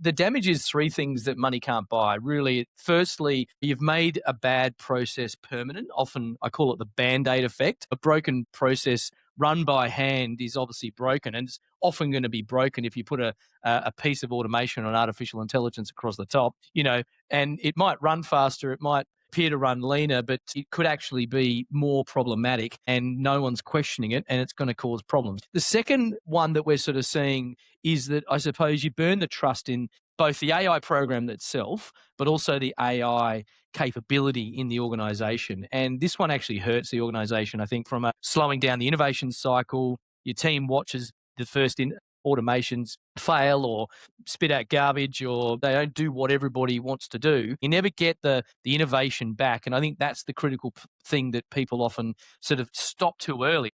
the damage is three things that money can't buy, really. Firstly, you've made a bad process permanent. Often I call it the Band-Aid effect. A broken process run by hand is obviously broken, and it's often going to be broken if you put a piece of automation or artificial intelligence across the top, and it might run faster, it might appear to run leaner, but it could actually be more problematic and no one's questioning it, and it's going to cause problems. The second one that we're sort of seeing is that I suppose you burn the trust in both the AI program itself, but also the AI capability in the organization. And this one actually hurts the organization, I think, from slowing down the innovation cycle. Your team watches the first automations fail or spit out garbage, or they don't do what everybody wants to do. You never get the innovation back. And I think that's the critical thing that people often sort of stop too early.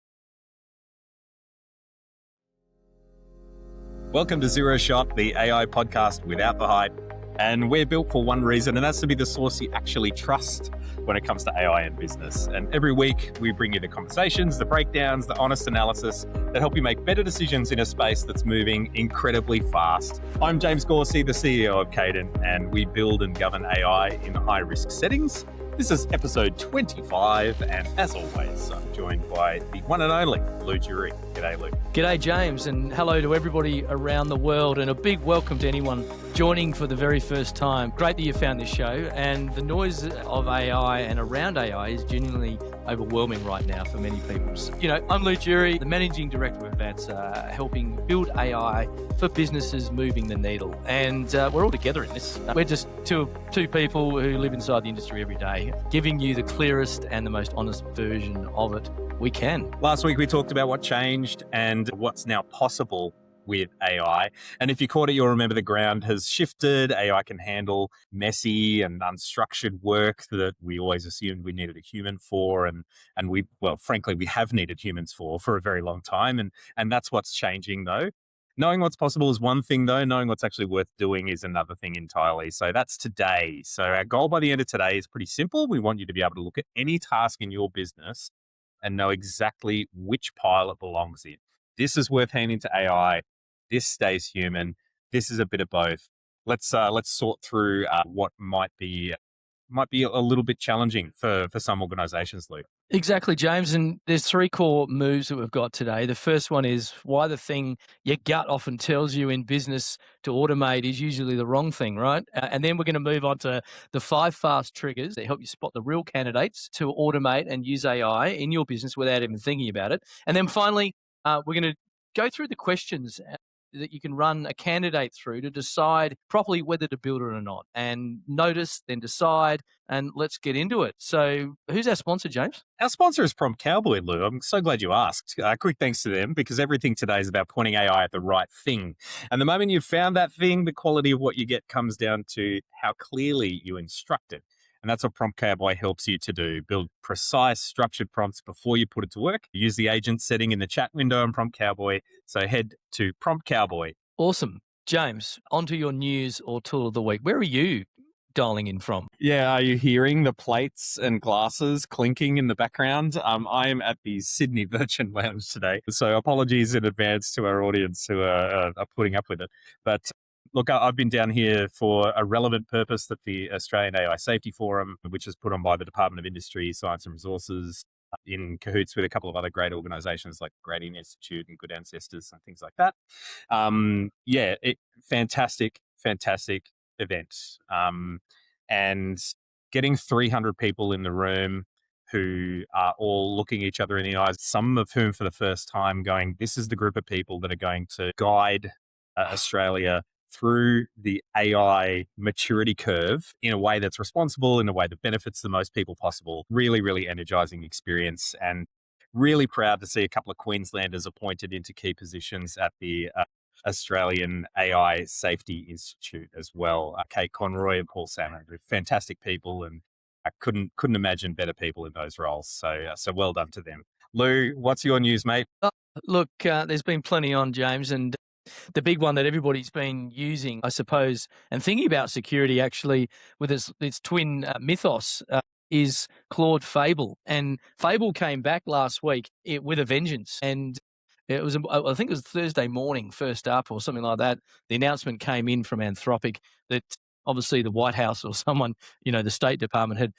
Welcome to Zero Shot, the AI podcast without the hype. And we're built for one reason, and that's to be the source you actually trust when it comes to AI and business. And every week we bring you the conversations, the breakdowns, the honest analysis that help you make better decisions in a space that's moving incredibly fast. I'm James Gauci, the CEO of Cadent, and we build and govern AI in high-risk settings. This is episode 25, and as always, I'm joined by the one and only Llew Jury. G'day, Llew. G'day, James, and hello to everybody around the world, and a big welcome to anyone joining for the very first time. Great that you found this show, and the noise of AI and around AI is genuinely overwhelming right now for many people. So, I'm Llew Jury, the Managing Director of VATS, helping build AI for businesses moving the needle, and we're all together in this. We're just two people who live inside the industry every day, giving you the clearest and the most honest version of it we can. Last week we talked about what changed and what's now possible with AI. And if you caught it, you'll remember the ground has shifted. AI can handle messy and unstructured work that we always assumed we needed a human for. And frankly, we have needed humans for a very long time. And that's what's changing though. Knowing what's possible is one thing though, knowing what's actually worth doing is another thing entirely. So that's today. So our goal by the end of today is pretty simple. We want you to be able to look at any task in your business and know exactly which pile it belongs in. This is worth handing to AI. This stays human. This is a bit of both. Let's sort through what might be a little bit challenging for some organizations, Llew. Exactly, James. And there's three core moves that we've got today. The first one is why the thing your gut often tells you in business to automate is usually the wrong thing, right? And then we're going to move on to the 5 fast triggers that help you spot the real candidates to automate and use AI in your business without even thinking about it. And then finally, we're going to go through the questions that you can run a candidate through to decide properly whether to build it or not. And notice, then decide, and let's get into it. So who's our sponsor, James? Our sponsor is Cowboy, Llew. I'm so glad you asked. Quick thanks to them, because everything today is about pointing AI at the right thing. And the moment you've found that thing, the quality of what you get comes down to how clearly you instruct it. And that's what Cowboy helps you to do. Build precise, structured prompts before you put it to work. Use the agent setting in the chat window on Cowboy. So head to Cowboy. Awesome. James, onto your news or tool of the week. Where are you dialing in from? Yeah, are you hearing the plates and glasses clinking in the background? I am at the Sydney Virgin Lounge today. So apologies in advance to our audience who are putting up with it. But look, I've been down here for a relevant purpose that the Australian AI Safety Forum, which is put on by the Department of Industry, Science and Resources, in cahoots with a couple of other great organizations like Gradient Institute and Good Ancestors and things like that. Fantastic event. And getting 300 people in the room who are all looking each other in the eyes, some of whom for the first time going, this is the group of people that are going to guide Australia through the AI maturity curve in a way that's responsible, in a way that benefits the most people possible. Really, really energizing experience, and really proud to see a couple of Queenslanders appointed into key positions at the Australian AI Safety Institute as well. Kate Conroy and Paul Salmon, fantastic people, and I couldn't imagine better people in those roles. So well done to them. Llew, what's your news, mate? Look, there's been plenty on, James, and the big one that everybody's been using, I suppose, and thinking about security actually with its twin mythos is Claude Fable. And Fable came back last week with a vengeance. And It was, I think it was Thursday morning, first up or something like that. The announcement came in from Anthropic that obviously the White House or someone, the State Department had,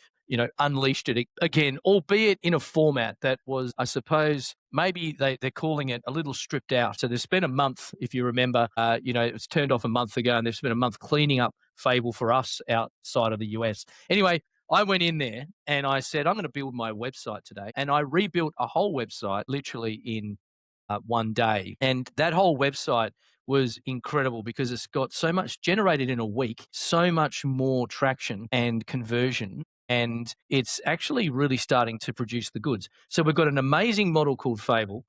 unleashed it again, albeit in a format that was, I suppose, maybe they're calling it a little stripped out. So they've spent a month, if you remember, it was turned off a month ago, and they've spent a month cleaning up Fable for us outside of the US. Anyway, I went in there and I said, I'm going to build my website today. And I rebuilt a whole website literally in one day. And that whole website was incredible because it's got so much generated in a week, so much more traction and conversion. And it's actually really starting to produce the goods. So we've got an amazing model called Fable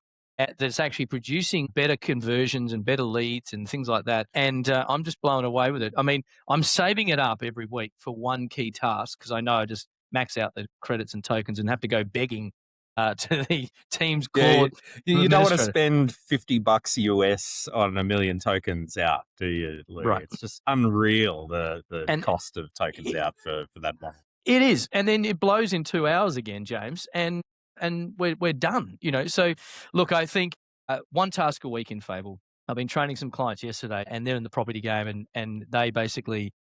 that's actually producing better conversions and better leads and things like that. And I'm just blown away with it. I mean, I'm saving it up every week for one key task because I know I just max out the credits and tokens and have to go begging to the team's Yeah, Claude you don't want to administrator. spend $50 US on a million tokens out, do you, Lou? Right. It's just unreal the And cost of tokens it, out for that one. it is. And then it blows in 2 hours again, James, and we're done. So look, I think one task a week in Fable. I've been training some clients yesterday, and they're in the property game, and they basically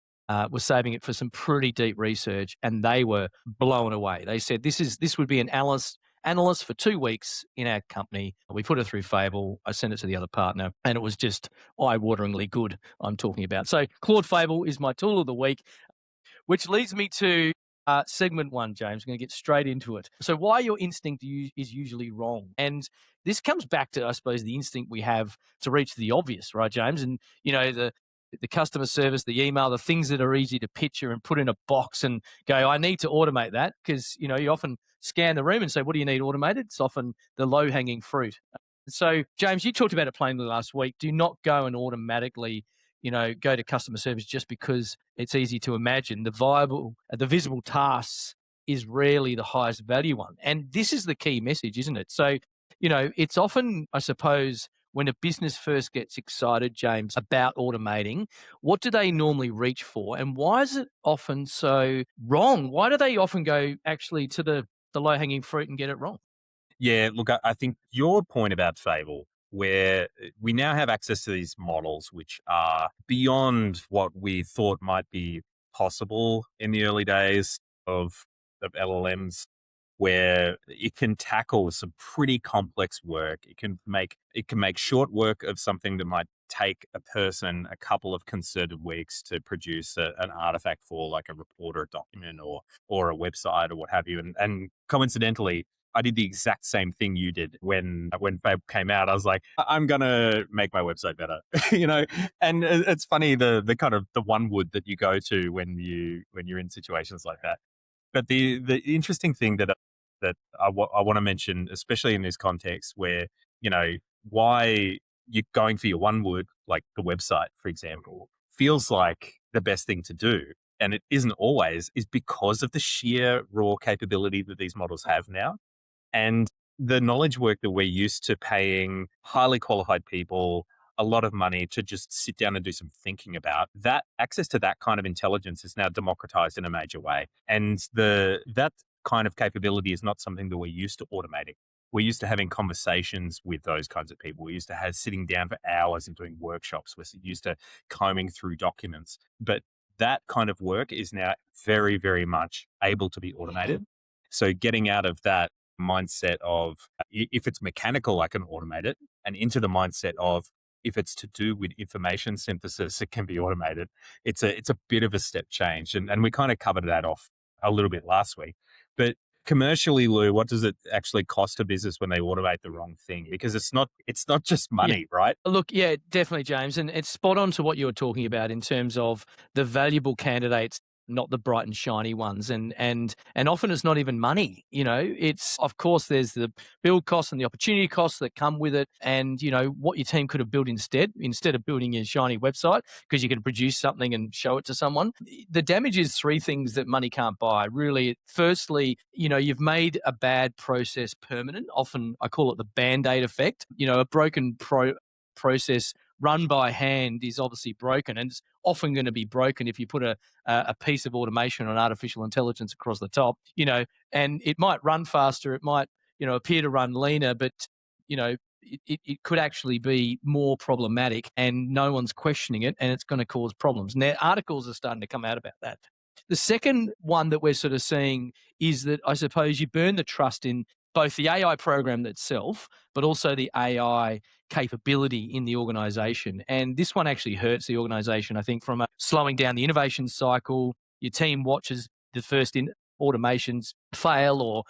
were saving it for some pretty deep research, and they were blown away. They said this would be an analyst for 2 weeks in our company. We put it through Fable. I sent it to the other partner, and it was just eye-wateringly good. I'm talking about. So Claude Fable is my tool of the week, which leads me to segment one, James. I'm going to get straight into it. So why your instinct is usually wrong. And this comes back to, I suppose, the instinct we have to reach the obvious, right, James? And, the customer service, the email, the things that are easy to picture and put in a box and go, I need to automate that because, you often scan the room and say, what do you need automated? It's often the low-hanging fruit. So, James, you talked about it plainly last week. Do not go and automatically go to customer service just because it's easy to imagine. The visible tasks is rarely the highest value one. And this is the key message, isn't it? So, it's often, I suppose, when a business first gets excited, James, about automating, what do they normally reach for? And why is it often so wrong? Why do they often go actually to the low-hanging fruit and get it wrong? Yeah, look, I think your point about Fable, where we now have access to these models, which are beyond what we thought might be possible in the early days of LLMs, where it can tackle some pretty complex work. It can make short work of something that might take a person a couple of concerted weeks to produce an artifact for, like a report or a document or a website or what have you. And coincidentally, I did the exact same thing you did when Fab came out. I was like, I'm gonna make my website better, you know. And it's funny the kind of the one wood that you go to when you're in situations like that. But the interesting thing that I want to mention, especially in this context where, why you're going for your one wood, like the website, for example, feels like the best thing to do. And it isn't always, is because of the sheer raw capability that these models have now. And the knowledge work that we're used to paying highly qualified people a lot of money to just sit down and do some thinking about, that access to that kind of intelligence is now democratized in a major way. And that kind of capability is not something that we're used to automating. We're used to having conversations with those kinds of people. We're used to sitting down for hours and doing workshops. We're used to combing through documents. But that kind of work is now very, very much able to be automated. So getting out of that mindset of if it's mechanical, I can automate it, and into the mindset of if it's to do with information synthesis, it can be automated. It's a bit of a step change. And we kind of covered that off a little bit last week. But commercially, Lou, what does it actually cost a business when they automate the wrong thing? Because it's not just money, right? Look, yeah, definitely, James. And it's spot on to what you were talking about in terms of the valuable candidates, not the bright and shiny ones. And often it's not even money, it's, of course, there's the build costs and the opportunity costs that come with it. And, what your team could have built instead of building your shiny website, because you can produce something and show it to someone. The damage is three things that money can't buy, really. Firstly, you've made a bad process permanent. Often I call it the Band-Aid effect. A broken process run by hand is obviously broken, and it's often going to be broken if you put a piece of automation or artificial intelligence across the top, and it might run faster, it might, appear to run leaner, but, it could actually be more problematic and no one's questioning it and it's going to cause problems. Now, articles are starting to come out about that. The second one that we're sort of seeing is that I suppose you burn the trust in both the AI program itself, but also the AI capability in the organization. And this one actually hurts the organization, I think, from slowing down the innovation cycle. Your team watches the first automations fail or,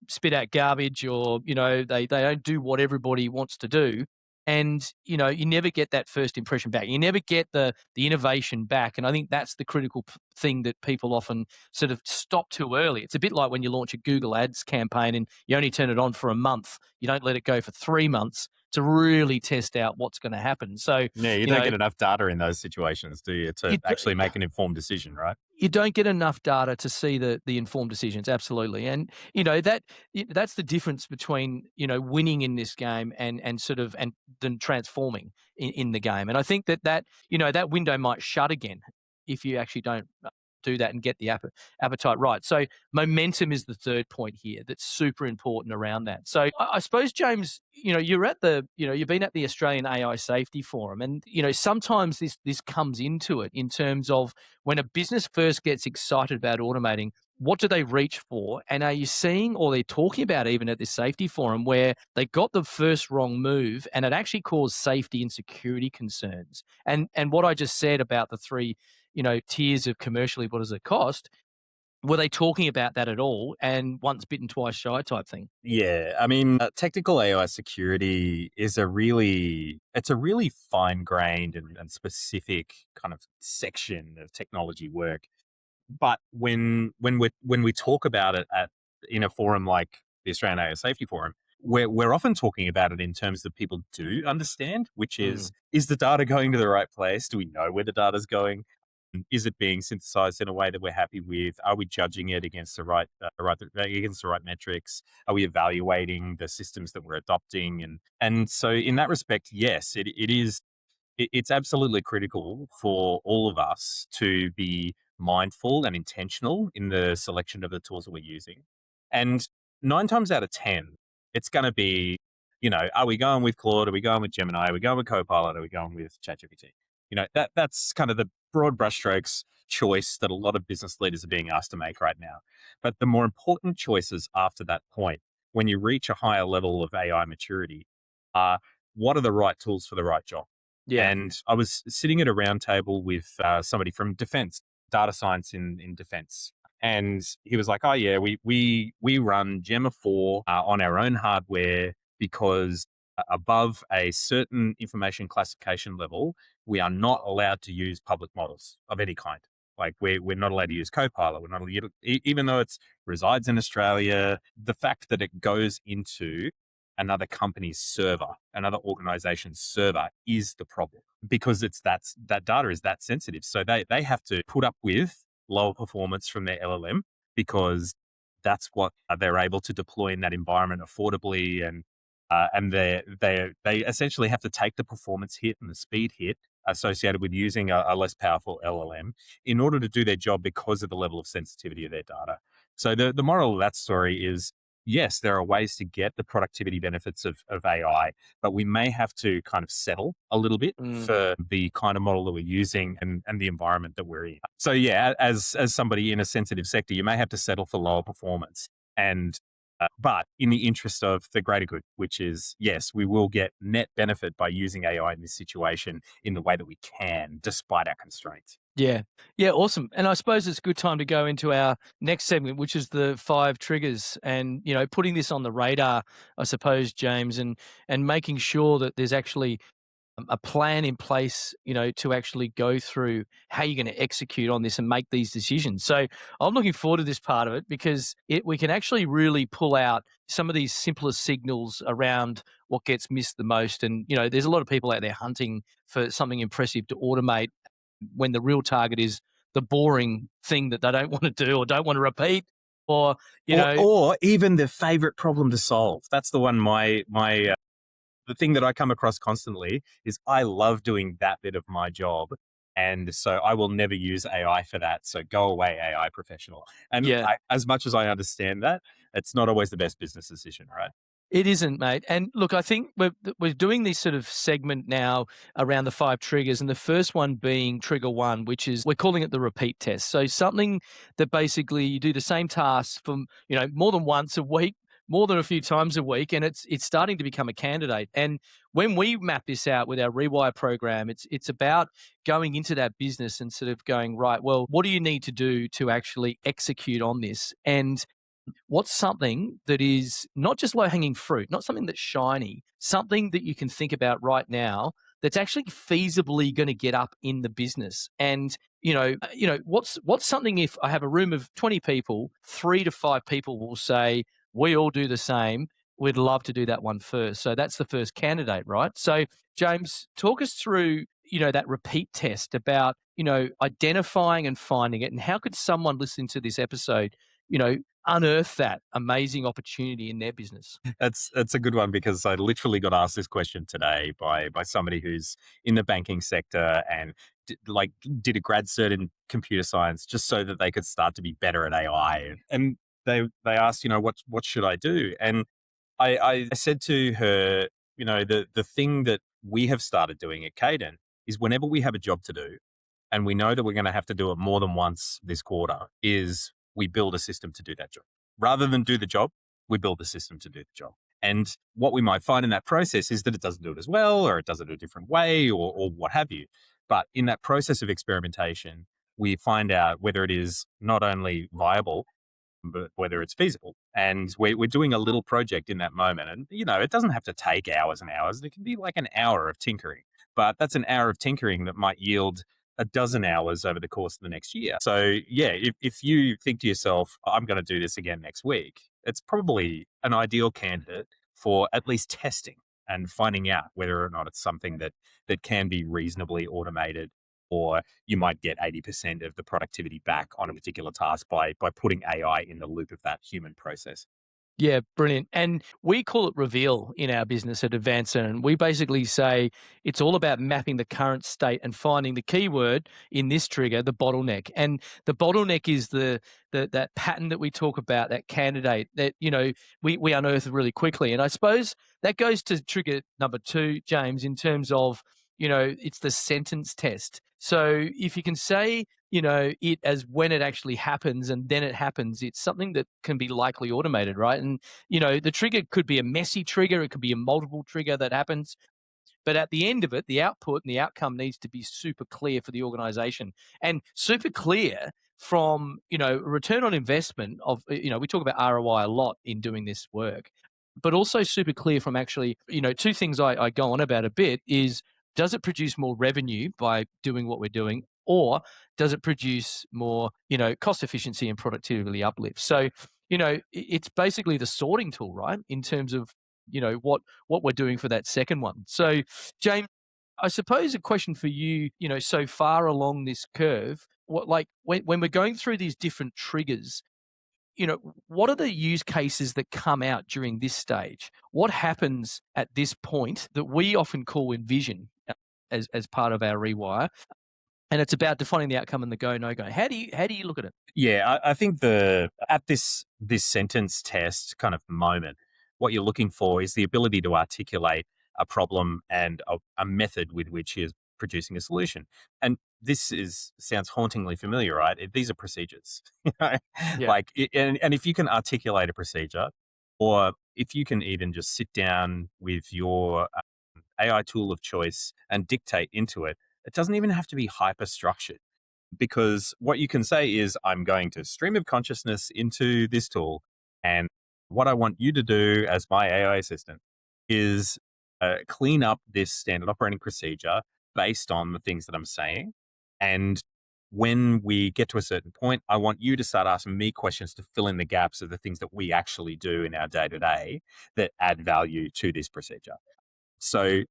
spit out garbage or, they don't do what everybody wants to do. And, you never get that first impression back. You never get the innovation back. And I think that's the critical thing that people often sort of stop too early. It's a bit like when you launch a Google Ads campaign and you only turn it on for a month. You don't let it go for 3 months to really test out what's going to happen. So, Yeah, you don't get enough data in those situations, do you, to actually make an informed decision, right? You don't get enough data to see the informed decisions. Absolutely. And, that's the difference between, winning in this game and sort of, and then transforming in the game. And I think that window might shut again if you actually don't do that and get the appetite right. So momentum is the third point here that's super important around that. So I suppose, James, you've been at the Australian AI Safety Forum, and sometimes this comes into it in terms of when a business first gets excited about automating, what do they reach for? And are you seeing, or they're talking about even at this safety forum, where they got the first wrong move and it actually caused safety and security concerns? And what I just said about the three, tiers of commercially, what does it cost? Were they talking about that at all? And once bitten, twice shy type thing? Yeah, I mean, technical AI security is it's a really fine-grained and specific kind of section of technology work. But when we talk about it in a forum like the Australian AI Safety Forum, we're often talking about it in terms that people do understand, which is the data going to the right place? Do we know where the data's going? Is it being synthesized in a way that we're happy with? Are we judging it against the right metrics? Are we evaluating the systems that we're adopting? And so in that respect, yes, it's absolutely critical for all of us to be mindful and intentional in the selection of the tools that we're using. And 9 times out of 10, it's going to be, are we going with Claude? Are we going with Gemini? Are we going with Copilot? Are we going with ChatGPT? That's kind of the broad brushstrokes choice that a lot of business leaders are being asked to make right now. But the more important choices after that point, when you reach a higher level of AI maturity, are what are the right tools for the right job? Yeah. And I was sitting at a round table with somebody from defense, data science in defense. And he was like, oh, yeah, we run Gemma 4 on our own hardware because above a certain information classification level, we are not allowed to use public models of any kind. Like we're not allowed to use Copilot. We're not allowed, even though it resides in Australia, the fact that it goes into another company's server, another organization's server is the problem because that data is that sensitive. So they have to put up with lower performance from their LLM because that's what they're able to deploy in that environment affordably. And they essentially have to take the performance hit and the speed hit associated with using a less powerful LLM in order to do their job because of the level of sensitivity of their data. So the moral of that story is, yes, there are ways to get the productivity benefits of AI, but we may have to kind of settle a little bit for the kind of model that we're using and the environment that we're in. So yeah, as somebody in a sensitive sector, you may have to settle for lower performance. And but in the interest of the greater good, which is, yes, we will get net benefit by using AI in this situation in the way that we can, despite our constraints. Yeah. Yeah, awesome. And I suppose it's a good time to go into our next segment, which is the 5 triggers and, putting this on the radar, I suppose, James, and making sure that there's actually a plan in place, to actually go through how you're going to execute on this and make these decisions. So I'm looking forward to this part of it because we can actually really pull out some of these simpler signals around what gets missed the most. And, there's a lot of people out there hunting for something impressive to automate when the real target is the boring thing that they don't want to do or don't want to repeat or, or even the favorite problem to solve. That's the one the thing that I come across constantly is I love doing that bit of my job. And so I will never use AI for that. So go away, AI professional. And yeah. as much as I understand that, it's not always the best business decision, right? It isn't, mate. And look, I think we're doing this sort of segment now around the 5 triggers, and the first one being trigger 1, which is we're calling it the repeat test. So something that basically you do the same task from, more than once a week, more than a few times a week, and it's starting to become a candidate. And when we map this out with our Rewire program, it's about going into that business and sort of going, right, well, what do you need to do to actually execute on this? And what's something that is not just low hanging fruit, not something that's shiny, something that you can think about right now that's actually feasibly going to get up in the business. And what's something if I have a room of 20 people, 3 to 5 people will say we all do the same. We'd love to do that one first. So that's the first candidate, right? So James, talk us through that repeat test about identifying and finding it, and how could someone listening to this episode you know unearth that amazing opportunity in their business? That's a good one, because I literally got asked this question today by somebody who's in the banking sector and did a grad cert in computer science just so that they could start to be better at AI. And they asked, what should I do? And I said to her, the thing that we have started doing at Cadent is whenever we have a job to do, and we know that we're going to have to do it more than once this quarter, is we build a system to do that job. Rather than do the job, we build the system to do the job. And what we might find in that process is that it doesn't do it as well, or it does it a different way, or what have you. But in that process of experimentation, we find out whether it is not only viable, but whether it's feasible. And we're doing a little project in that moment. And, it doesn't have to take hours and hours. It can be like an hour of tinkering, but that's an hour of tinkering that might yield a dozen hours over the course of the next year. So yeah, if you think to yourself, I'm going to do this again next week, it's probably an ideal candidate for at least testing and finding out whether or not it's something that can be reasonably automated, or you might get 80% of the productivity back on a particular task by putting AI in the loop of that human process. Yeah, brilliant. And we call it reveal in our business at Advanced, and we basically say it's all about mapping the current state and finding the keyword in this trigger, the bottleneck. And the bottleneck is the that pattern that we talk about, that candidate that we unearth really quickly. And I suppose that goes to trigger number 2, James, in terms of it's the sentence test. So if you can say it as when it actually happens and then it happens, it's something that can be likely automated, right? And, the trigger could be a messy trigger. It could be a multiple trigger that happens. But at the end of it, the output and the outcome needs to be super clear for the organization, and super clear from, return on investment of, we talk about ROI a lot in doing this work, but also super clear from actually, 2 things I go on about a bit is, does it produce more revenue by doing what we're doing? Or does it produce more, cost efficiency and productivity uplift? So, it's basically the sorting tool, right? In terms of, what we're doing for that second one. So, James, I suppose a question for you, so far along this curve, when we're going through these different triggers, what are the use cases that come out during this stage? What happens at this point that we often call envision as part of our rewire? And it's about defining the outcome and the go, no go. How do you look at it? Yeah, I think at this sentence test kind of moment, what you're looking for is the ability to articulate a problem and a method with which you're producing a solution. And this sounds hauntingly familiar, right? These are procedures. You know? Yeah. And if you can articulate a procedure, or if you can even just sit down with your AI tool of choice and dictate into it, it doesn't even have to be hyper structured, because what you can say is, I'm going to stream of consciousness into this tool. And what I want you to do as my AI assistant is clean up this standard operating procedure based on the things that I'm saying. And when we get to a certain point, I want you to start asking me questions to fill in the gaps of the things that we actually do in our day to day that add value to this procedure. So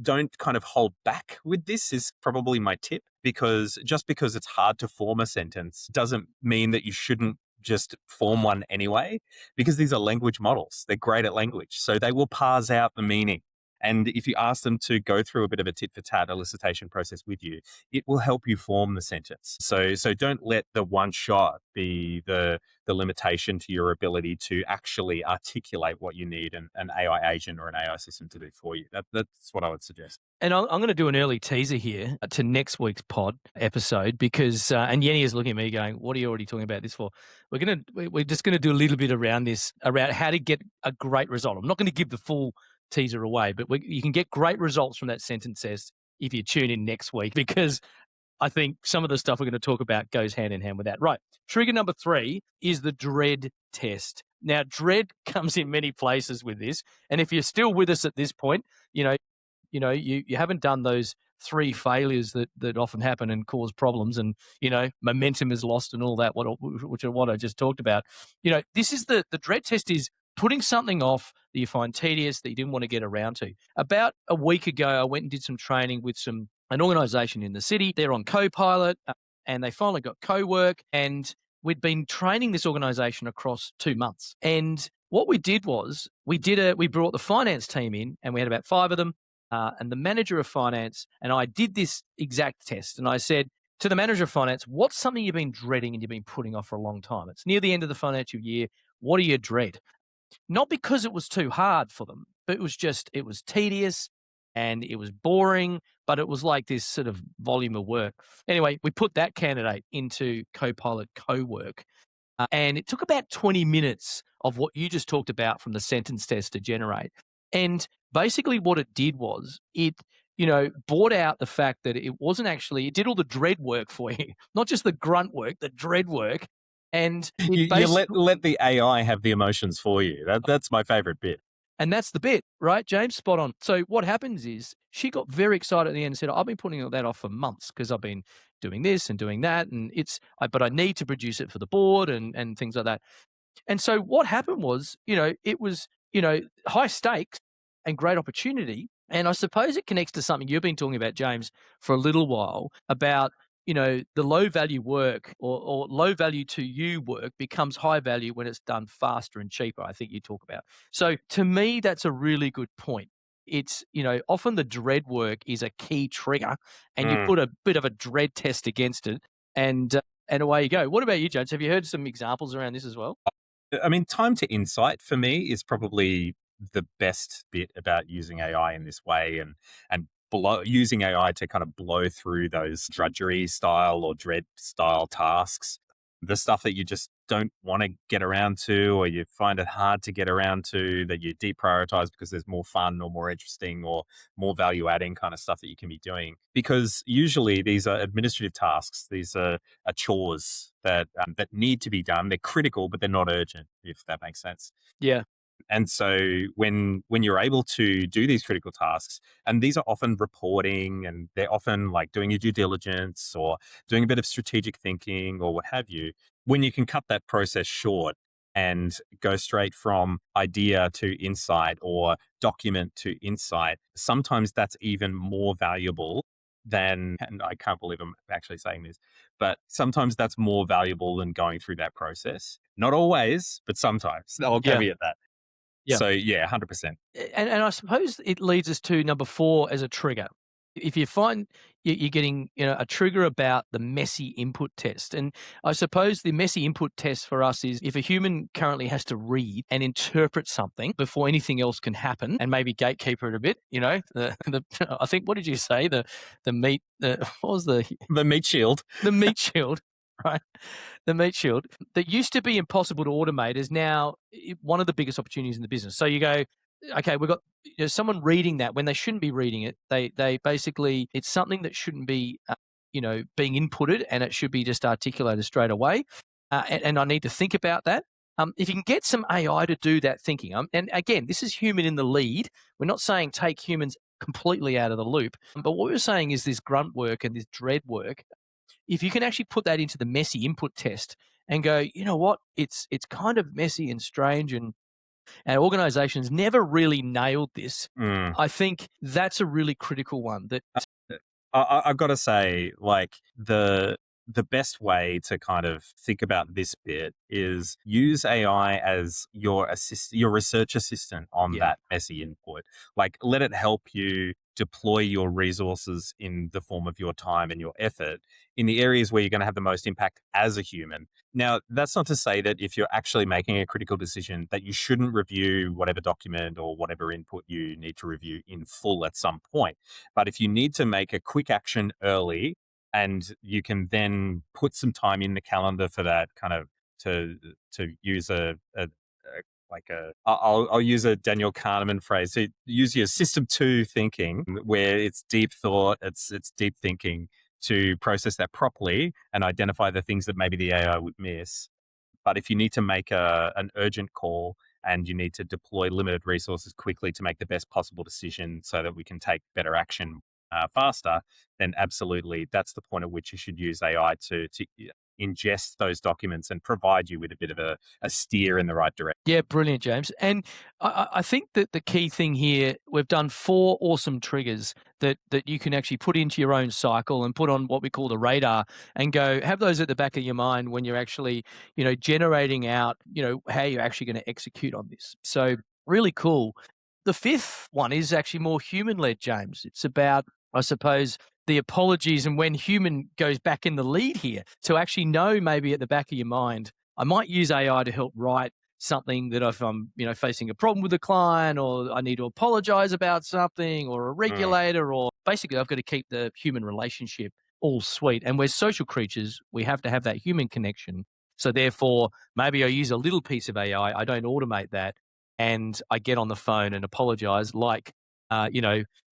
don't kind of hold back with this is probably my tip, because just because it's hard to form a sentence doesn't mean that you shouldn't just form one anyway, because these are language models. They're great at language. So they will parse out the meaning And if you ask them to go through a bit of a tit for tat elicitation process with you, it will help you form the sentence. So don't let the one shot be the limitation to your ability to actually articulate what you need an AI agent or an AI system to do for you. That's what I would suggest. And I'm going to do an early teaser here to next week's pod episode because, and Yenny is looking at me going, "What are you already talking about this for?" We're just going to do a little bit around this, around how to get a great result. I'm not going to give the full teaser away, but you can get great results from that sentence test if you tune in next week, because I think some of the stuff we're going to talk about goes hand in hand with that. Right. Trigger number 3 is the dread test. Now, dread comes in many places with this. And if you're still with us at this point, you haven't done those 3 failures that often happen and cause problems, and momentum is lost and all that, which are what I just talked about. This is the dread test is putting something off that you find tedious, that you didn't want to get around to. About a week ago, I went and did some training with an organization in the city. They're on Copilot, and they finally got co-work, and we'd been training this organization across 2 months. And what we did was we brought the finance team in, and we had about 5 of them. And the manager of finance and I did this exact test. And I said to the manager of finance, what's something you've been dreading and you've been putting off for a long time? It's near the end of the financial year. What do you dread? Not because it was too hard for them, but it was tedious and it was boring, but it was like this sort of volume of work. Anyway, we put that candidate into Copilot co-work. And it took about 20 minutes of what you just talked about from the sentence test to generate. And basically what it did was it, brought out the fact that it did all the dread work for you, not just the grunt work, the dread work. And you let the AI have the emotions for you. That's my favorite bit. And that's the bit, right, James? Spot on. So what happens is she got very excited at the end and said, I've been putting that off for months because I've been doing this and doing that. And but I need to produce it for the board and things like that. And so what happened was, it was, high stakes and great opportunity. And I suppose it connects to something you've been talking about, James, for a little while about, the low value work or low value to you work becomes high value when it's done faster and cheaper, I think you talk about. So to me, that's a really good point. It's, often the dread work is a key trigger and you put a bit of a dread test against it and away you go. What about you, James? Have you heard some examples around this as well? I mean, time to insight for me is probably the best bit about using AI in this way and using AI to kind of blow through those drudgery style or dread style tasks, the stuff that you just don't want to get around to, or you find it hard to get around to, that you deprioritize because there's more fun or more interesting or more value adding kind of stuff that you can be doing. Because usually these are administrative tasks. These are chores that need to be done. They're critical, but they're not urgent, if that makes sense. Yeah. And so when you're able to do these critical tasks, and these are often reporting, and they're often like doing your due diligence or doing a bit of strategic thinking or what have you, when you can cut that process short and go straight from idea to insight or document to insight, sometimes that's even more valuable than, and I can't believe I'm actually saying this, but sometimes that's more valuable than going through that process. Not always, but sometimes. I'll caveat that. Yeah. So, 100%. And I suppose it leads us to number 4 as a trigger. If you find you're getting a trigger about the messy input test, and I suppose the messy input test for us is if a human currently has to read and interpret something before anything else can happen, and maybe gatekeeper it a bit. I think, what did you say? The meat. What was the meat shield? The meat shield. Right. The meat shield that used to be impossible to automate is now one of the biggest opportunities in the business. So you go, okay, we've got someone reading that when they shouldn't be reading it. They basically, it's something that shouldn't be, being inputted, and it should be just articulated straight away. And I need to think about that. If you can get some AI to do that thinking, and again, this is human in the lead. We're not saying take humans completely out of the loop, but what we're saying is this grunt work and this dread work. If you can actually put that into the messy input test and go, you know what, it's kind of messy and strange, and organizations never really nailed this. I think that's a really critical one. That I've got to say, like, the the best way to kind of think about this bit is use AI as your research assistant on Yeah. that messy input. Like, let it help you deploy your resources in the form of your time and your effort in the areas where you're going to have the most impact as a human. Now, that's not to say that if you're actually making a critical decision that you shouldn't review whatever document or whatever input you need to review in full at some point. But if you need to make a quick action early, and you can then put some time in the calendar for that, kind of to use a like a I'll use a Daniel Kahneman phrase. So use your system two thinking, where it's deep thought, it's deep thinking, to process that properly and identify the things that maybe the AI would miss. But if you need to make an urgent call and you need to deploy limited resources quickly to make the best possible decision so that we can take better action faster, then absolutely that's the point at which you should use AI to ingest those documents and provide you with a bit of a steer in the right direction. Yeah, brilliant, James. And I think that the key thing here, we've done 4 awesome triggers that you can actually put into your own cycle and put on what we call the radar and go have those at the back of your mind when you're actually, generating out, how you're actually going to execute on this. So really cool. The 5th one is actually more human-led, James. It's about, I suppose, the apologies and when human goes back in the lead here to actually know maybe at the back of your mind, I might use AI to help write something that if I'm, facing a problem with a client or I need to apologize about something or a Mm. regulator or basically I've got to keep the human relationship all sweet. And we're social creatures. We have to have that human connection. So therefore, maybe I use a little piece of AI. I don't automate that. And I get on the phone and apologize like,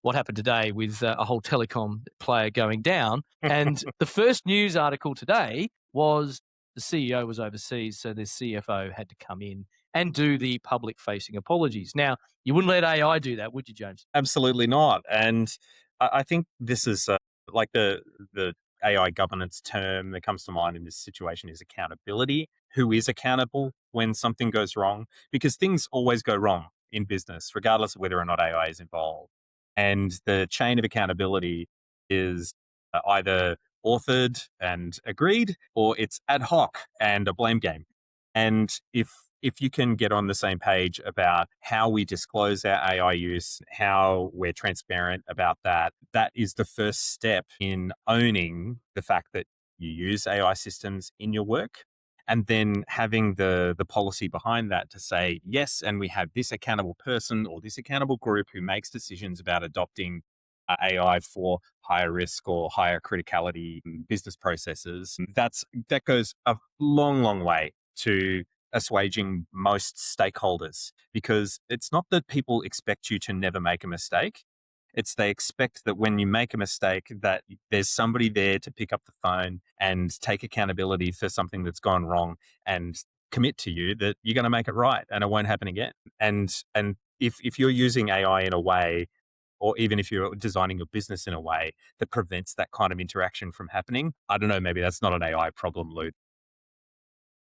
what happened today with a whole telecom player going down. And the first news article today was the CEO was overseas, so the CFO had to come in and do the public facing apologies. Now, you wouldn't let AI do that, would you, James? Absolutely not. And I think this is like the AI governance term that comes to mind in this situation is accountability. Who is accountable when something goes wrong? Because things always go wrong in business, regardless of whether or not AI is involved. And the chain of accountability is either authored and agreed, or it's ad hoc and a blame game. And if you can get on the same page about how we disclose our AI use, how we're transparent about that, that is the first step in owning the fact that you use AI systems in your work. And then having the policy behind that to say, yes, and we have this accountable person or this accountable group who makes decisions about adopting AI for higher risk or higher criticality business processes. That goes a long, long way to assuaging most stakeholders, because it's not that people expect you to never make a mistake. It's they expect that when you make a mistake that there's somebody there to pick up the phone and take accountability for something that's gone wrong and commit to you that you're going to make it right and it won't happen again. And if you're using AI in a way, or even if you're designing your business in a way that prevents that kind of interaction from happening, I don't know, maybe that's not an AI problem, Lou.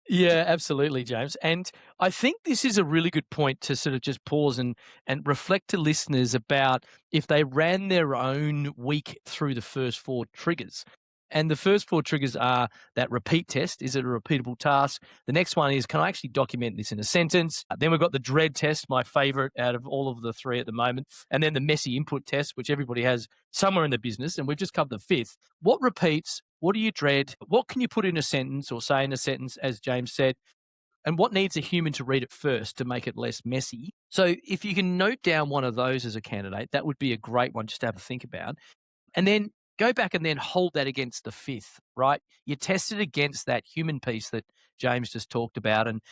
Yeah, absolutely, James. And I think this is a really good point to sort of just pause and reflect to listeners about if they ran their own week through the first 4 triggers. And the first 4 triggers are that repeat test. Is it a repeatable task? The next one is, can I actually document this in a sentence? Then we've got the dread test, my favorite out of all of the 3 at the moment. And then the messy input test, which everybody has somewhere in the business. And we've just covered the 5th. What repeats? What do you dread? What can you put in a sentence or say in a sentence, as James said? And what needs a human to read it first to make it less messy? So if you can note down one of those as a candidate, that would be a great one just to have a think about. And then go back and then hold that against the 5th, right? You test it against that human piece that James just talked about, and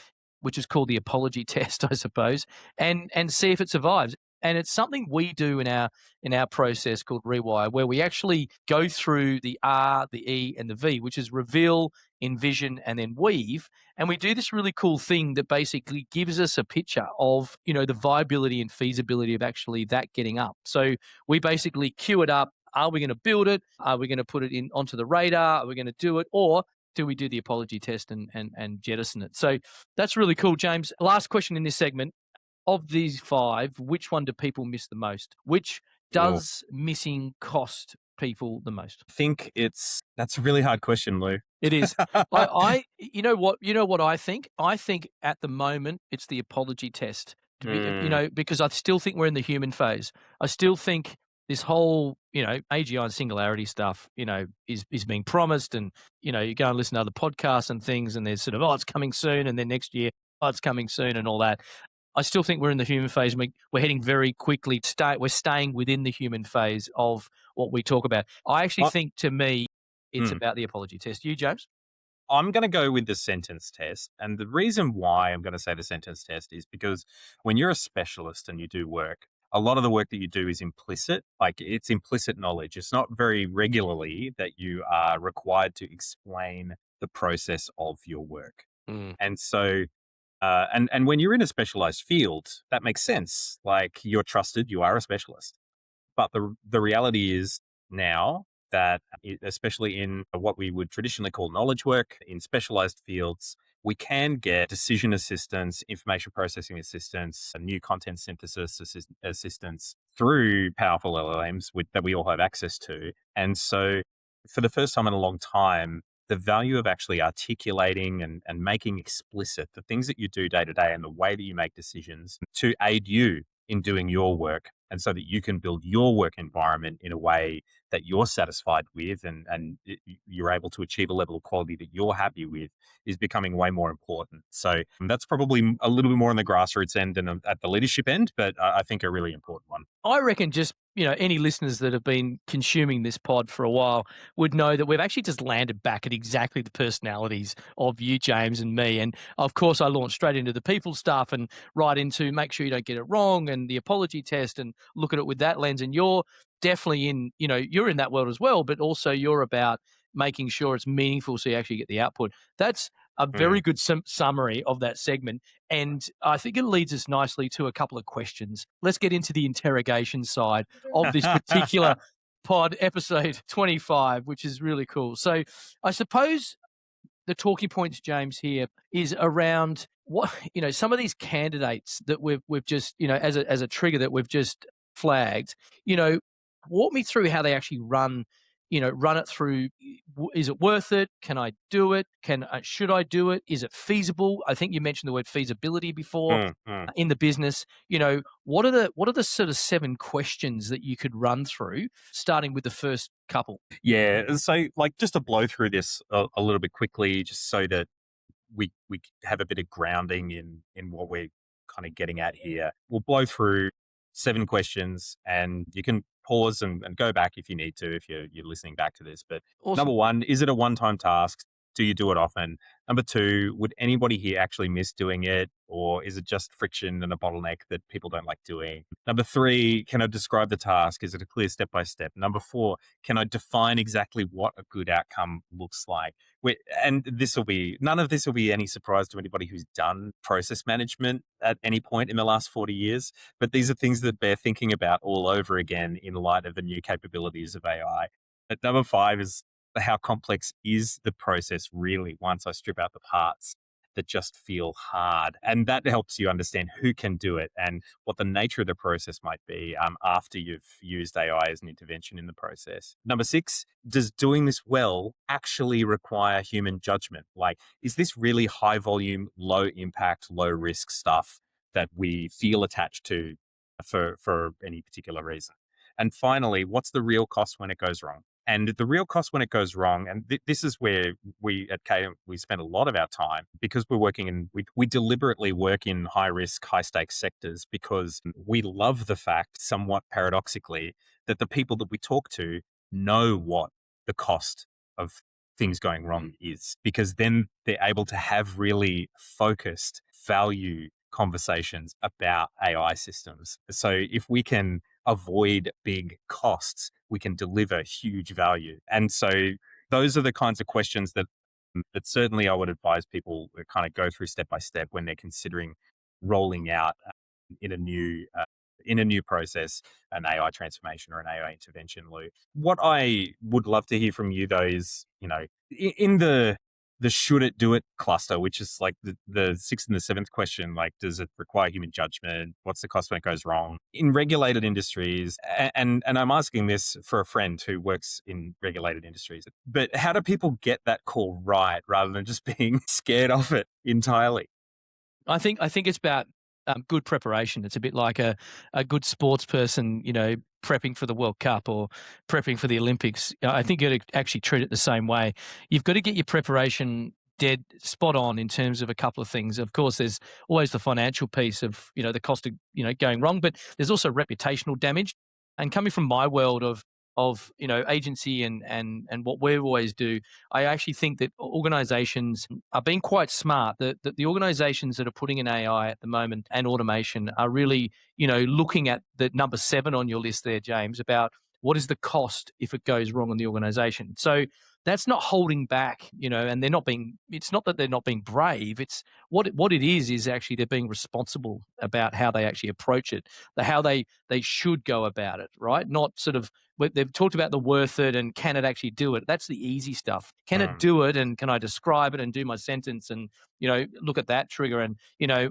which is called the apology test, I suppose, and see if it survives. And it's something we do in our process called Rewire, where we actually go through the R, the E, and the V, which is reveal, envision, and then weave. And we do this really cool thing that basically gives us a picture of, the viability and feasibility of actually that getting up. So we basically queue it up. Are we going to build it? Are we going to put it in onto the radar? Are we going to do it? Or do we do the apology test and jettison it? So that's really cool, James. Last question in this segment. Of these 5, which one do people miss the most? Which Well, does missing cost people the most? I think that's a really hard question, Lou. It is. You know what I think? I think at the moment it's the apology test. Mm. Because I still think we're in the human phase. I still think this whole, AGI and singularity stuff, is being promised, and you go and listen to other podcasts and things, and there's sort of, oh, it's coming soon, and then next year, oh, it's coming soon, and all that. I still think we're in the human phase. We're heading very quickly. We're staying within the human phase of what we talk about. I actually What? think, to me, it's Mm. about the apology test. You, James? I'm going to go with the sentence test. And the reason why I'm going to say the sentence test is because when you're a specialist and you do work, a lot of the work that you do is implicit, like it's implicit knowledge. It's not very regularly that you are required to explain the process of your work. Mm. And so, and when you're in a specialized field, that makes sense. Like you're trusted, you are a specialist. But the reality is now that, especially in what we would traditionally call knowledge work in specialized fields, we can get decision assistance, information processing assistance, and new content synthesis assistance through powerful LLMs that we all have access to. And so, for the first time in a long time, the value of actually articulating and making explicit the things that you do day to day and the way that you make decisions to aid you in doing your work, and so that you can build your work environment in a way that you're satisfied with, you're able to achieve a level of quality that you're happy with, is becoming way more important. So that's probably a little bit more on the grassroots end than at the leadership end, but I think a really important one. I reckon just, any listeners that have been consuming this pod for a while would know that we've actually just landed back at exactly the personalities of you, James, and me. And of course, I launched straight into the people stuff and right into make sure you don't get it wrong and the apology test and look at it with that lens. And you're definitely you're in that world as well, but also you're about making sure it's meaningful so you actually get the output. That's a very Mm. good summary of that segment. And I think it leads us nicely to a couple of questions. Let's get into the interrogation side of this particular pod, episode 25, which is really cool. So I suppose the talking points, James, here is around what, some of these candidates that we've just, as a trigger that we've just flagged, you know, walk me through how they actually run it through. Is it worth it? Can I do it? Should I do it? Is it feasible? I think you mentioned the word feasibility before Mm, mm. in the business. What are the sort of 7 questions that you could run through, starting with the first couple? Yeah. So, like, just to blow through this a little bit quickly, just so that we have a bit of grounding in what we're kind of getting at here. We'll blow through 7 questions, and you can pause and go back if you need to, if you're listening back to this. But Awesome. number 1, is it a one-time task? Do you do it often? Number 2, would anybody here actually miss doing it? Or is it just friction and a bottleneck that people don't like doing? Number 3, can I describe the task? Is it a clear step by step? Number 4, can I define exactly what a good outcome looks like? And none of this will be any surprise to anybody who's done process management at any point in the last 40 years. But these are things that bear thinking about all over again in light of the new capabilities of AI. But number 5 is, how complex is the process really once I strip out the parts that just feel hard? And that helps you understand who can do it and what the nature of the process might be after you've used AI as an intervention in the process. Number 6, does doing this well actually require human judgment? Like, is this really high volume, low impact, low risk stuff that we feel attached to for any particular reason? And finally, what's the real cost when it goes wrong? And the real cost when it goes wrong, and this is where we at Cadent, we spend a lot of our time because we're working we deliberately work in high risk, high stakes sectors because we love the fact, somewhat paradoxically, that the people that we talk to know what the cost of things going wrong is, because then they're able to have really focused value conversations about AI systems. So if we can avoid big costs, we can deliver huge value. And so those are the kinds of questions that certainly I would advise people to kind of go through step by step when they're considering rolling out in a new process, an AI transformation or an AI intervention. Lou, what I would love to hear from you though is, in the the should it do it cluster, which is like the sixth and the seventh question, like, does it require human judgment? What's the cost when it goes wrong? In regulated industries, and I'm asking this for a friend who works in regulated industries, but how do people get that call right rather than just being scared of it entirely? I think it's about good preparation. It's a bit like a good sports person, prepping for the World Cup or prepping for the Olympics. I think you'd actually treat it the same way. You've got to get your preparation dead spot on in terms of a couple of things. Of course, there's always the financial piece of the cost of going wrong, but there's also reputational damage. And coming from my world of agency and what we always do, I actually think that organizations are being quite smart. That the organizations that are putting in AI at the moment and automation are really, looking at the number 7 on your list there, James, about what is the cost if it goes wrong in the organization. So that's not holding back, and it's not that they're not being brave. It's what it is actually they're being responsible about how they actually approach it, how they should go about it, right? Not sort of, they've talked about the worth it and can it actually do it. That's the easy stuff. Can it do it, and can I describe it and do my sentence and look at that trigger and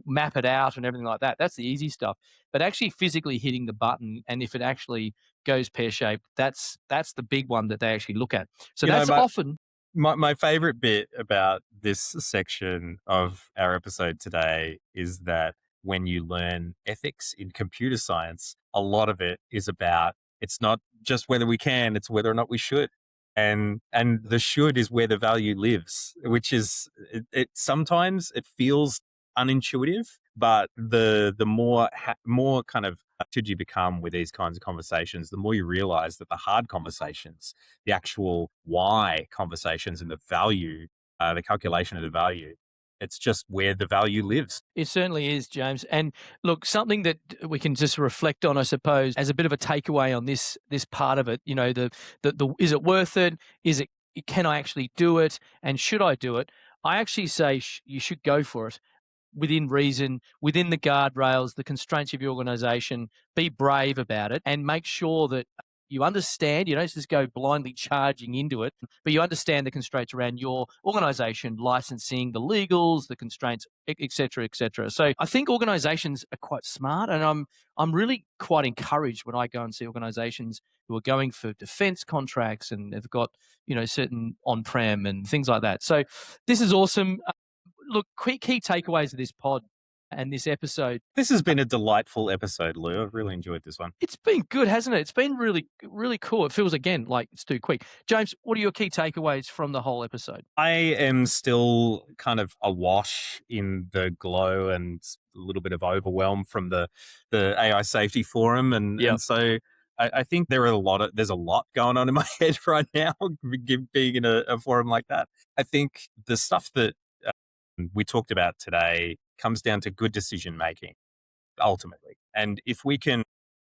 map it out and everything like that. That's the easy stuff. But actually physically hitting the button, and if it actually goes pear shaped, that's the big one that they actually look at. So You know, that's often. my favorite bit about this section of our episode today is that when you learn ethics in computer science, a lot of it is about, it's not just whether we can, it's whether or not we should. And the should is where the value lives, which is it sometimes it feels unintuitive, but the more kind of should you become with these kinds of conversations, the more you realize that the hard conversations, the actual why conversations and the value, the calculation of the value, it's just where the value lives. It certainly is, James. And look, something that we can just reflect on, I suppose, as a bit of a takeaway on this part of it. The is it worth it? Is it, can I actually do it? And should I do it? I actually say you should go for it within reason, within the guardrails, the constraints of your organization. Be brave about it and make sure that you understand, you don't just go blindly charging into it, but you understand the constraints around your organization, licensing, the legals, the constraints, et cetera, et cetera. So I think organizations are quite smart, and I'm really quite encouraged when I go and see organizations who are going for defense contracts and they've got, certain on-prem and things like that. So this is awesome. Look, key takeaways of this pod and this episode. This has been a delightful episode, Lou. I've really enjoyed this one. It's been good, hasn't it? It's been really, really cool. It feels, again, like it's too quick. James, what are your key takeaways from the whole episode? I am still kind of awash in the glow and a little bit of overwhelm from the AI safety forum. And so I think there's a lot going on in my head right now, being in a forum like that. I think the stuff that we talked about today comes down to good decision making, ultimately. And if we can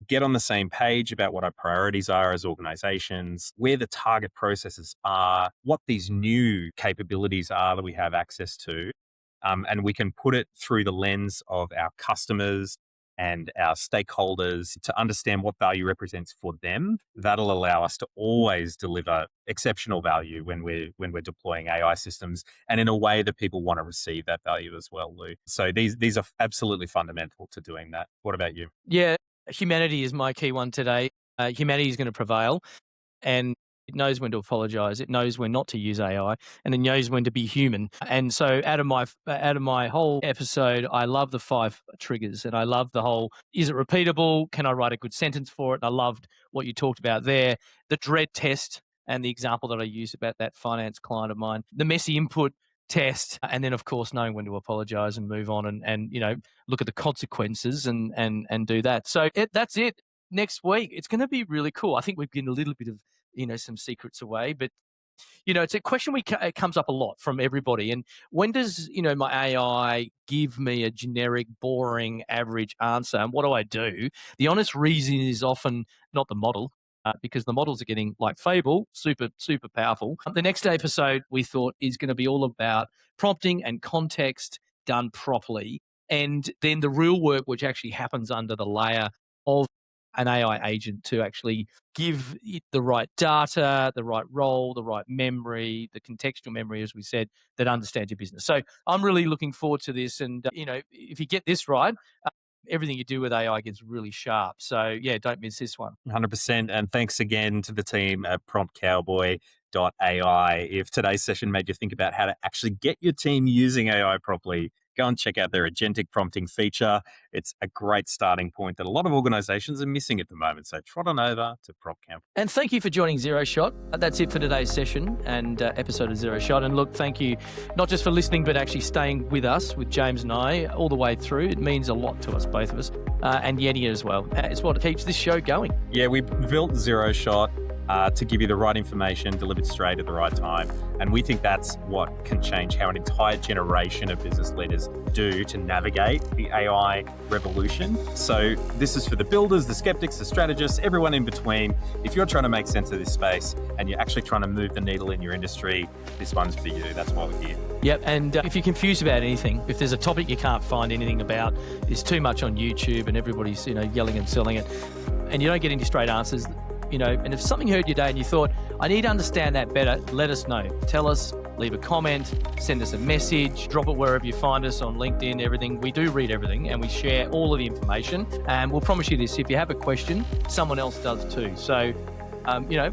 get on the same page about what our priorities are as organizations, where the target processes are, what these new capabilities are that we have access to, and we can put it through the lens of our customers and our stakeholders to understand what value represents for them, that'll allow us to always deliver exceptional value when we're deploying AI systems, and in a way that people want to receive that value as well, Lou. So these are absolutely fundamental to doing that. What about you? Yeah, humanity is my key one today. Humanity is going to prevail, and it knows when to apologize. It knows when not to use AI, and it knows when to be human. And so, out of my whole episode, I love the 5 triggers, and I love the whole: is it repeatable? Can I write a good sentence for it? And I loved what you talked about there, the dread test, and the example that I used about that finance client of mine, the messy input test, and then of course knowing when to apologize and move on, and look at the consequences and do that. So that's it. Next week, it's going to be really cool. I think we've given a little bit of some secrets away, but it's a question it comes up a lot from everybody. And when does my AI give me a generic, boring, average answer, and what do I do? The honest reason is often not the model. Because the models are getting, like Fable, super, super powerful. The next episode we thought is going to be all about prompting and context done properly. And then the real work, which actually happens under the layer of an AI agent to actually give it the right data, the right role, the right memory, the contextual memory, as we said, that understands your business. So I'm really looking forward to this. And, if you get this right, everything you do with AI gets really sharp. So yeah, don't miss this one. 100%. And thanks again to the team at promptcowboy.ai. If today's session made you think about how to actually get your team using AI properly, go and check out their agentic prompting feature. It's a great starting point that a lot of organizations are missing at the moment. So trot on over to Prompt Cowboy. And thank you for joining Zero Shot. That's it for today's session and episode of Zero Shot. And look, thank you not just for listening, but actually staying with us, with James and I, all the way through. It means a lot to us, both of us, and Yenia as well. It's what keeps this show going. Yeah, we built Zero Shot to give you the right information delivered straight at the right time. And we think that's what can change how an entire generation of business leaders do to navigate the AI revolution. So this is for the builders, the skeptics, the strategists, everyone in between. If you're trying to make sense of this space and you're actually trying to move the needle in your industry, this one's for you. That's why we're here. Yep, and if you're confused about anything, if there's a topic you can't find anything about, there's too much on YouTube and everybody's yelling and selling it, and you don't get any straight answers, and if something hurt your day and you thought, I need to understand that better, let us know. Tell us, leave a comment, send us a message, drop it wherever you find us on LinkedIn, everything. We do read everything and we share all of the information. And we'll promise you this, if you have a question, someone else does too. So,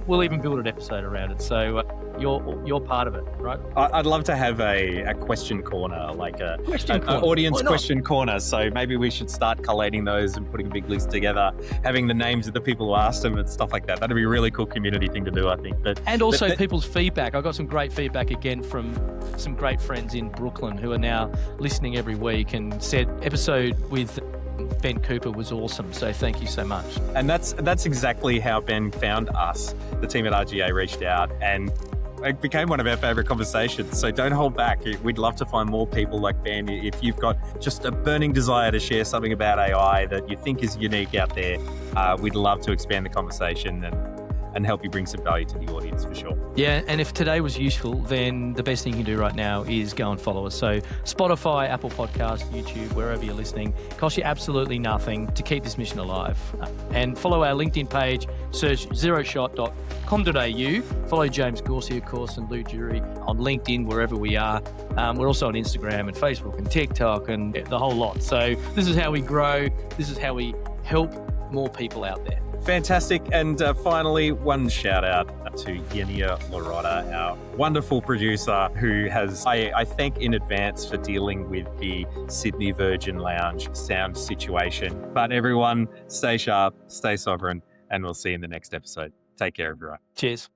we'll even build an episode around it. So you're part of it, right? I'd love to have a question corner, like an corner. audience question corner. So maybe we should start collating those and putting a big list together, having the names of the people who asked them and stuff like that. That'd be a really cool community thing to do, I think. And also people's feedback. I got some great feedback again from some great friends in Brooklyn who are now listening every week and said episode with Ben Cooper was awesome. So thank you so much. And that's exactly how Ben found us. The team at RGA reached out and it became one of our favorite conversations. So don't hold back. We'd love to find more people like Ben. If you've got just a burning desire to share something about AI that you think is unique out there, we'd love to expand the conversation and help you bring some value to the audience for sure. Yeah, and if today was useful, then the best thing you can do right now is go and follow us. So Spotify, Apple Podcasts, YouTube, wherever you're listening, costs you absolutely nothing to keep this mission alive. And follow our LinkedIn page, search zeroshot.com.au. Follow James Gauci, of course, and Llew Jury on LinkedIn, wherever we are. We're also on Instagram and Facebook and TikTok and the whole lot. So this is how we grow. This is how we help more people out there. Fantastic. And finally, one shout out to Yenia Loretta, our wonderful producer who I thank in advance for dealing with the Sydney Virgin Lounge sound situation. But everyone, stay sharp, stay sovereign, and we'll see you in the next episode. Take care, everyone. Cheers.